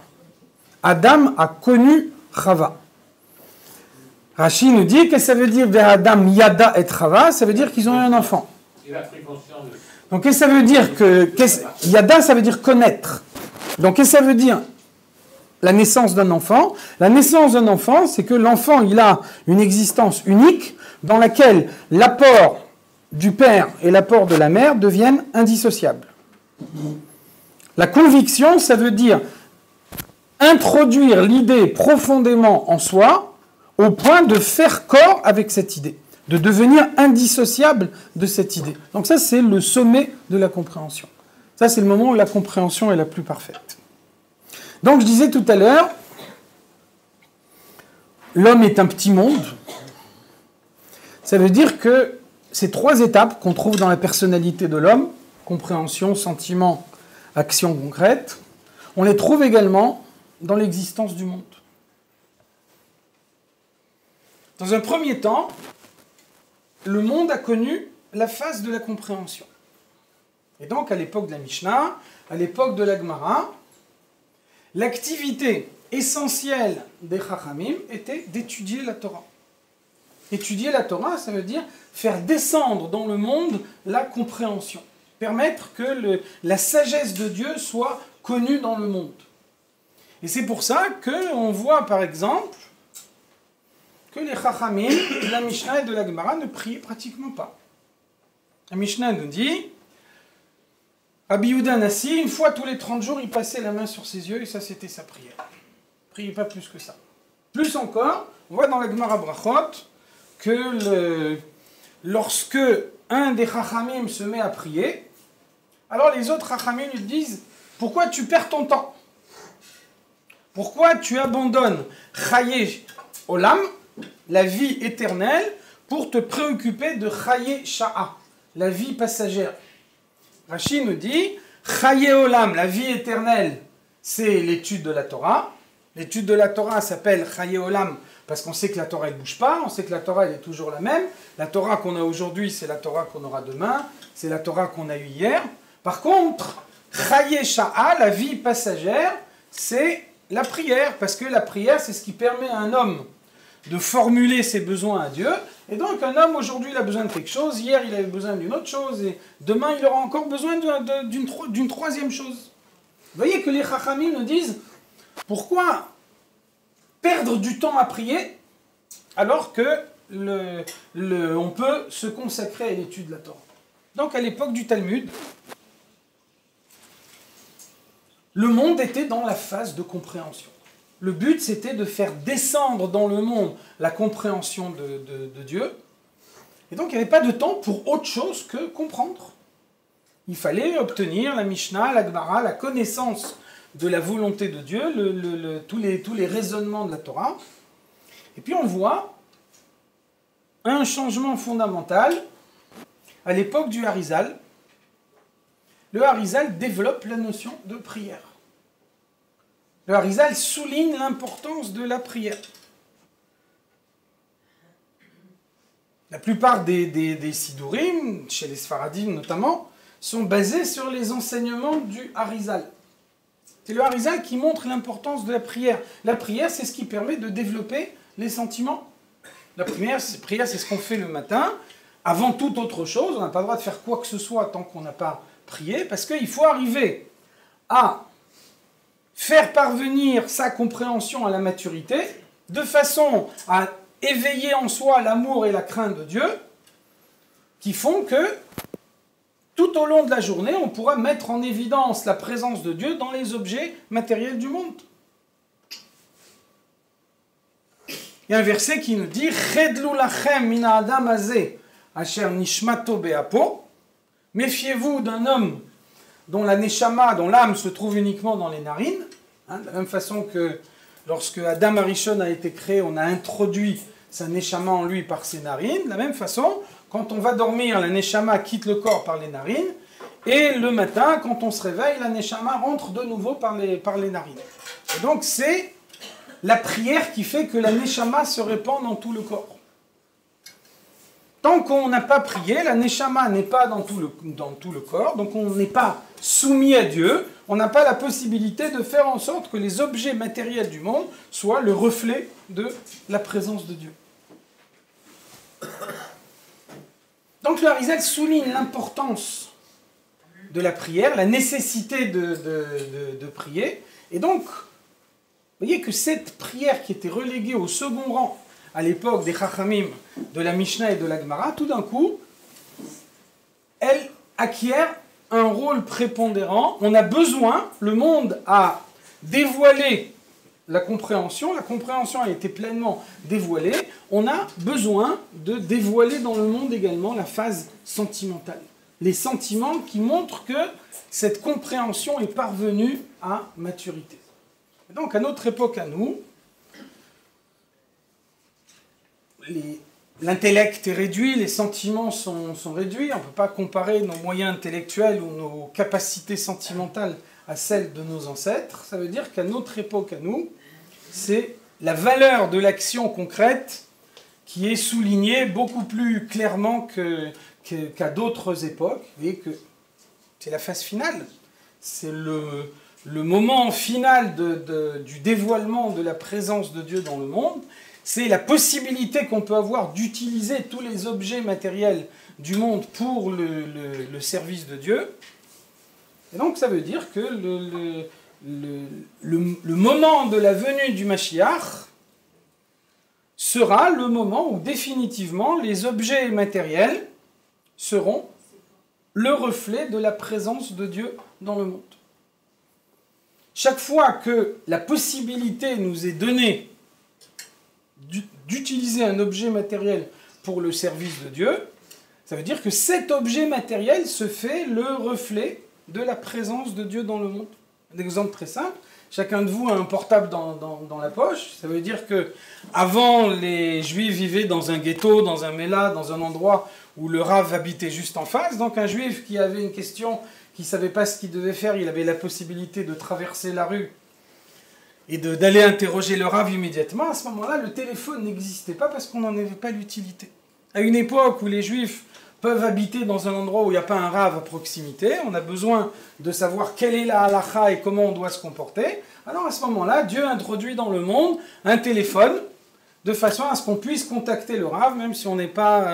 Adam a connu Chava. Rashi nous dit que ça veut dire Vera Adam yada et Chava, ça veut dire qu'ils ont eu un enfant. Il a pris conscience de... Donc qu'est-ce que ça veut dire yada, ça veut dire connaître. Donc qu'est-ce que ça veut dire la naissance d'un enfant? La naissance d'un enfant, c'est que l'enfant, il a une existence unique dans laquelle l'apport du père et l'apport de la mère deviennent indissociables. La conviction, ça veut dire introduire l'idée profondément en soi au point de faire corps avec cette idée, de devenir indissociable de cette idée. Donc ça, c'est le sommet de la compréhension. Ça, c'est le moment où la compréhension est la plus parfaite. Donc je disais tout à l'heure, l'homme est un petit monde. Ça veut dire que ces 3 étapes qu'on trouve dans la personnalité de l'homme, compréhension, sentiment, action concrète, on les trouve également dans l'existence du monde. Dans un premier temps, le monde a connu la phase de la compréhension. Et donc, à l'époque de la Mishnah, à l'époque de la Gemara, l'activité essentielle des Chachamim était d'étudier la Torah. Étudier la Torah, ça veut dire faire descendre dans le monde la compréhension. Permettre que la sagesse de Dieu soit connue dans le monde. Et c'est pour ça qu'on voit, par exemple, que les Chachamim de la Mishnah et de la Gemara ne priaient pratiquement pas. La Mishnah nous dit, Rabbi Yehuda Nassi, une fois tous les 30 jours, il passait la main sur ses yeux et ça, c'était sa prière. Il ne priait pas plus que ça. Plus encore, on voit dans la Gemara Brachot que lorsque un des Chachamim se met à prier, alors les autres Chachamim lui disent, pourquoi tu perds ton temps? Pourquoi tu abandonnes Chaye Olam, la vie éternelle, pour te préoccuper de Chaye Sha'a, la vie passagère. Rashi nous dit, Chaye Olam, la vie éternelle, c'est l'étude de la Torah. L'étude de la Torah s'appelle Chaye Olam parce qu'on sait que la Torah ne bouge pas, on sait que la Torah elle est toujours la même. La Torah qu'on a aujourd'hui, c'est la Torah qu'on aura demain, c'est la Torah qu'on a eue hier. Par contre, Chaye Sha'a, la vie passagère, c'est la prière, parce que la prière, c'est ce qui permet à un homme de formuler ses besoins à Dieu. Et donc, un homme, aujourd'hui, il a besoin de quelque chose, hier, il avait besoin d'une autre chose, et demain, il aura encore besoin d'une troisième chose. Vous voyez que les Chachamim nous disent, pourquoi perdre du temps à prier, alors que on peut se consacrer à l'étude de la Torah. Donc, à l'époque du Talmud, le monde était dans la phase de compréhension. Le but, c'était de faire descendre dans le monde la compréhension de Dieu. Et donc, il n'y avait pas de temps pour autre chose que comprendre. Il fallait obtenir la Mishnah, la Gemara, la connaissance de la volonté de Dieu, tous les raisonnements de la Torah. Et puis, on voit un changement fondamental à l'époque du Harizal. Le Harizal développe la notion de prière. Le Harizal souligne l'importance de la prière. La plupart des Sidurim, chez les Sfaradim notamment, sont basés sur les enseignements du Harizal. C'est le Harizal qui montre l'importance de la prière. La prière, c'est ce qui permet de développer les sentiments. La prière, c'est ce qu'on fait le matin. Avant toute autre chose, on n'a pas le droit de faire quoi que ce soit tant qu'on n'a pas prié, parce qu'il faut arriver à faire parvenir sa compréhension à la maturité, de façon à éveiller en soi l'amour et la crainte de Dieu, qui font que tout au long de la journée, on pourra mettre en évidence la présence de Dieu dans les objets matériels du monde. Il y a un verset qui nous dit « Chedlu lachem mina adam hazeh asher nishmato be'apo » Méfiez-vous d'un homme dont la neshama, dont l'âme se trouve uniquement dans les narines. De la même façon que lorsque Adam Arishon a été créé, on a introduit sa neshama en lui par ses narines. De la même façon, quand on va dormir, la neshama quitte le corps par les narines. Et le matin, quand on se réveille, la neshama rentre de nouveau par les narines. Et donc c'est la prière qui fait que la neshama se répand dans tout le corps. Tant qu'on n'a pas prié, la neshama n'est pas dans tout le corps, donc on n'est pas soumis à Dieu, on n'a pas la possibilité de faire en sorte que les objets matériels du monde soient le reflet de la présence de Dieu. Donc le Harizal souligne l'importance de la prière, la nécessité de prier, et donc, vous voyez que cette prière qui était reléguée au second rang à l'époque des Chachamim, de la Mishnah et de la Gemara, tout d'un coup, elle acquiert un rôle prépondérant. On a besoin, le monde a dévoilé la compréhension a été pleinement dévoilée, on a besoin de dévoiler dans le monde également la phase sentimentale. Les sentiments qui montrent que cette compréhension est parvenue à maturité. Et donc à notre époque, à nous, l'intellect est réduit, les sentiments sont réduits, on ne peut pas comparer nos moyens intellectuels ou nos capacités sentimentales à celles de nos ancêtres. Ça veut dire qu'à notre époque, à nous, c'est la valeur de l'action concrète qui est soulignée beaucoup plus clairement qu'à d'autres époques. Vous voyez que c'est la phase finale, c'est le moment final du dévoilement de la présence de Dieu dans le monde. C'est la possibilité qu'on peut avoir d'utiliser tous les objets matériels du monde pour le service de Dieu. Et donc ça veut dire que le moment de la venue du Mashiach sera le moment où définitivement les objets matériels seront le reflet de la présence de Dieu dans le monde. Chaque fois que la possibilité nous est donnée d'utiliser un objet matériel pour le service de Dieu, ça veut dire que cet objet matériel se fait le reflet de la présence de Dieu dans le monde. Un exemple très simple. Chacun de vous a un portable dans la poche. Ça veut dire que avant, les Juifs vivaient dans un ghetto, dans un méla, dans un endroit où le Rav habitait juste en face. Donc un Juif qui avait une question, qui ne savait pas ce qu'il devait faire, il avait la possibilité de traverser la rue et d'aller interroger le Rav immédiatement. À ce moment-là, le téléphone n'existait pas parce qu'on n'en avait pas l'utilité. À une époque où les Juifs peuvent habiter dans un endroit où il n'y a pas un Rav à proximité, on a besoin de savoir quelle est la halakha et comment on doit se comporter. Alors à ce moment-là, Dieu introduit dans le monde un téléphone de façon à ce qu'on puisse contacter le Rav, même si on n'est pas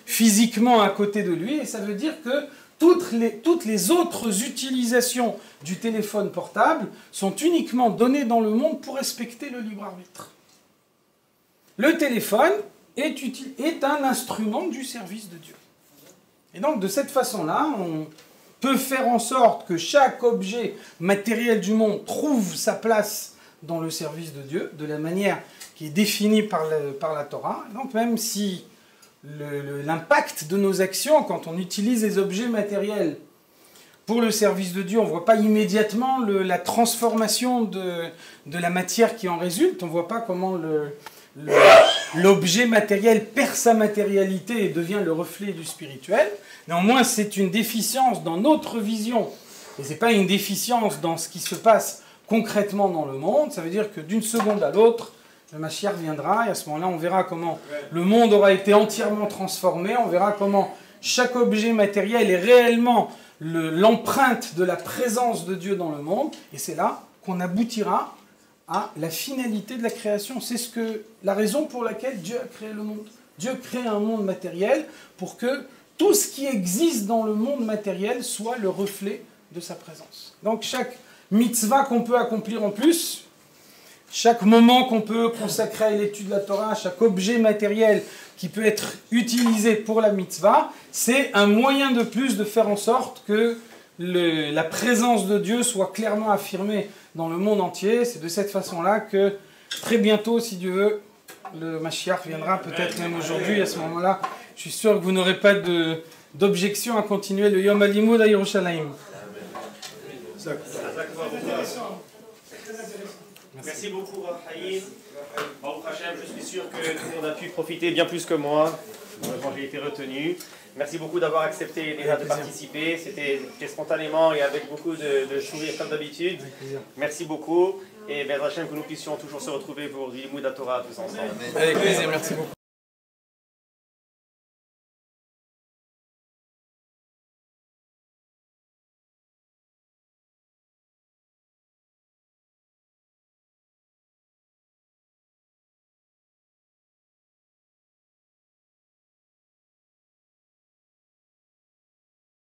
physiquement à côté de lui. Et ça veut dire que toutes les autres utilisations du téléphone portable sont uniquement données dans le monde pour respecter le libre arbitre. Le téléphone est un instrument du service de Dieu. Et donc, de cette façon-là, on peut faire en sorte que chaque objet matériel du monde trouve sa place dans le service de Dieu, de la manière qui est définie par la Torah. Donc, même si l'impact de nos actions, quand on utilise les objets matériels pour le service de Dieu, on ne voit pas immédiatement la transformation de la matière qui en résulte, on ne voit pas comment l'objet matériel perd sa matérialité et devient le reflet du spirituel. Néanmoins, c'est une déficience dans notre vision. Et ce n'est pas une déficience dans ce qui se passe concrètement dans le monde. Ça veut dire que d'une seconde à l'autre, le Mashiach viendra et à ce moment-là, on verra comment le monde aura été entièrement transformé. On verra comment chaque objet matériel est réellement l'empreinte de la présence de Dieu dans le monde. Et c'est là qu'on aboutira à la finalité de la création. C'est la raison pour laquelle Dieu a créé le monde. Dieu crée un monde matériel pour que tout ce qui existe dans le monde matériel soit le reflet de sa présence. Donc chaque mitzvah qu'on peut accomplir en plus, chaque moment qu'on peut consacrer à l'étude de la Torah, chaque objet matériel qui peut être utilisé pour la mitzvah, c'est un moyen de plus de faire en sorte que la présence de Dieu soit clairement affirmée dans le monde entier. C'est de cette façon-là que très bientôt, si Dieu veut, le Mashiach viendra, peut-être même aujourd'hui. À ce moment-là, je suis sûr que vous n'aurez pas d'objection à continuer le Yom HaLimud à Yerushalayim. Merci beaucoup, Rav Haïm. Baruch Hashem, je suis sûr que tout le monde a pu profiter bien plus que moi. Moi, j'ai été retenu. Merci beaucoup d'avoir accepté déjà de participer. C'était spontanément et avec beaucoup de sourires comme d'habitude. Merci beaucoup. Et Baruch Hashem, que nous puissions toujours se retrouver pour du Limud Torah tous ensemble. Avec plaisir, merci beaucoup.